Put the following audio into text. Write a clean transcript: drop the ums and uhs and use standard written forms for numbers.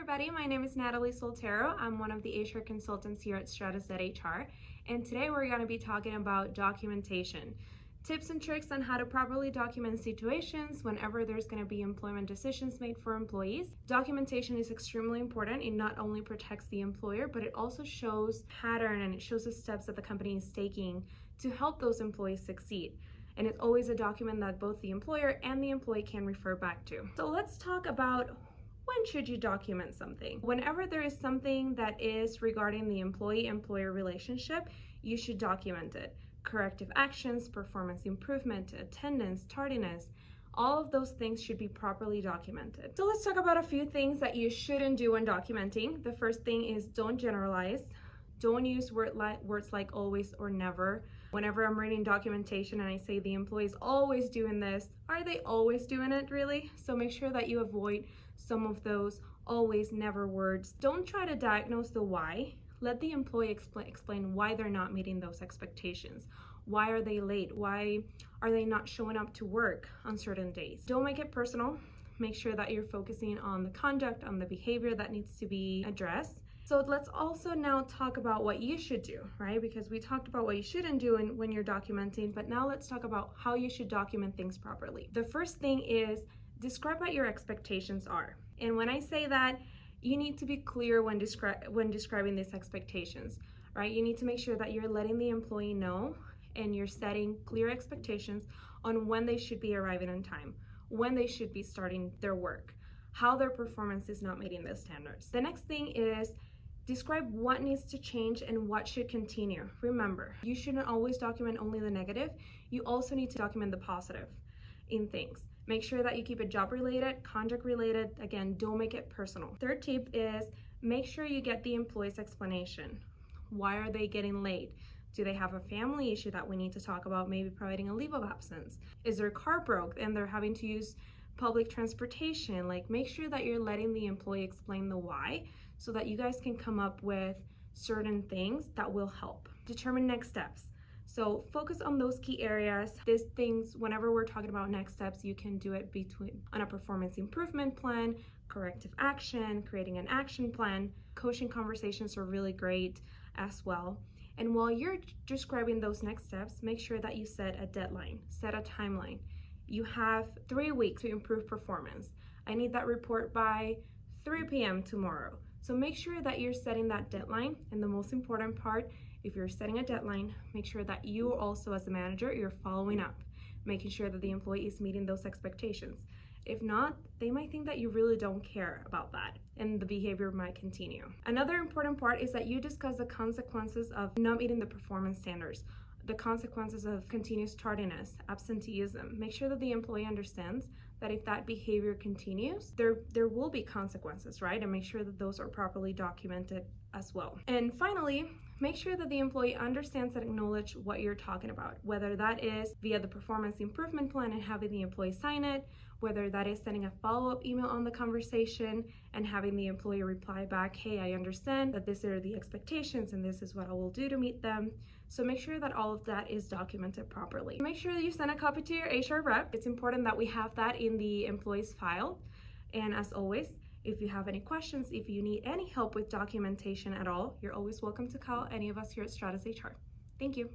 everybody, my name is Natalie Soltero. I'm one of the HR consultants here at Stratus.hr, and today we're going to be talking about documentation. Tips and tricks on how to properly document situations whenever there's going to be employment decisions made for employees. Documentation is extremely important. It not only protects the employer, but it also shows pattern and it shows the steps that the company is taking to help those employees succeed. And it's always a document that both the employer and the employee can refer back to. So let's talk about when should you document something? Whenever there is something that is regarding the employee-employer relationship, you should document it. Corrective actions, performance improvement, attendance, tardiness, all of those things should be properly documented. So let's talk about a few things that you shouldn't do when documenting. The first thing is don't generalize. Don't use words like always or never. Whenever I'm reading documentation and I say the employee is always doing this, are they always doing it really? So make sure that you avoid some of those always, never words. Don't try to diagnose the why. Let the employee explain why they're not meeting those expectations. Why are they late? Why are they not showing up to work on certain days? Don't make it personal. Make sure that you're focusing on the conduct, on the behavior that needs to be addressed. So let's also now talk about what you should do, right? Because we talked about what you shouldn't do when you're documenting, but now let's talk about how you should document things properly. The first thing is describe what your expectations are. And when I say that, you need to be clear when describing these expectations, right? You need to make sure that you're letting the employee know and you're setting clear expectations on when they should be arriving on time, when they should be starting their work, how their performance is not meeting the standards. The next thing is describe what needs to change and what should continue. Remember, you shouldn't always document only the negative. You also need to document the positive in things. Make sure that you keep it job related, conduct related. Again, don't make it personal. Third tip is make sure you get the employee's explanation. Why are they getting late? Do they have a family issue that we need to talk about? Maybe providing a leave of absence. Is their car broke and they're having to use public transportation? Like, make sure that you're letting the employee explain the why so that you guys can come up with certain things that will help. Determine next steps. So focus on those key areas. These things, whenever we're talking about next steps, you can do it on a performance improvement plan, corrective action, creating an action plan. Coaching conversations are really great as well. And while you're describing those next steps, make sure that you set a deadline, set a timeline. You have 3 weeks to improve performance. I need that report by 3 p.m. tomorrow. So make sure that you're setting that deadline. And the most important part, if you're setting a deadline, make sure that you also as a manager, you're following up, making sure that the employee is meeting those expectations. If not, they might think that you really don't care about that and the behavior might continue. Another important part is that you discuss the consequences of not meeting the performance standards, the consequences of continuous tardiness, absenteeism. Make sure that the employee understands that if that behavior continues, there will be consequences, right? And make sure that those are properly documented as well. And finally, make sure that the employee understands and acknowledge what you're talking about, whether that is via the performance improvement plan and having the employee sign it, whether that is sending a follow-up email on the conversation and having the employee reply back, hey, I understand that these are the expectations and this is what I will do to meet them. So make sure that all of that is documented properly. Make sure that you send a copy to your HR rep. It's important that we have that in the employee's file. And as always, if you have any questions, if you need any help with documentation at all, you're always welcome to call any of us here at Stratus.hr. Thank you.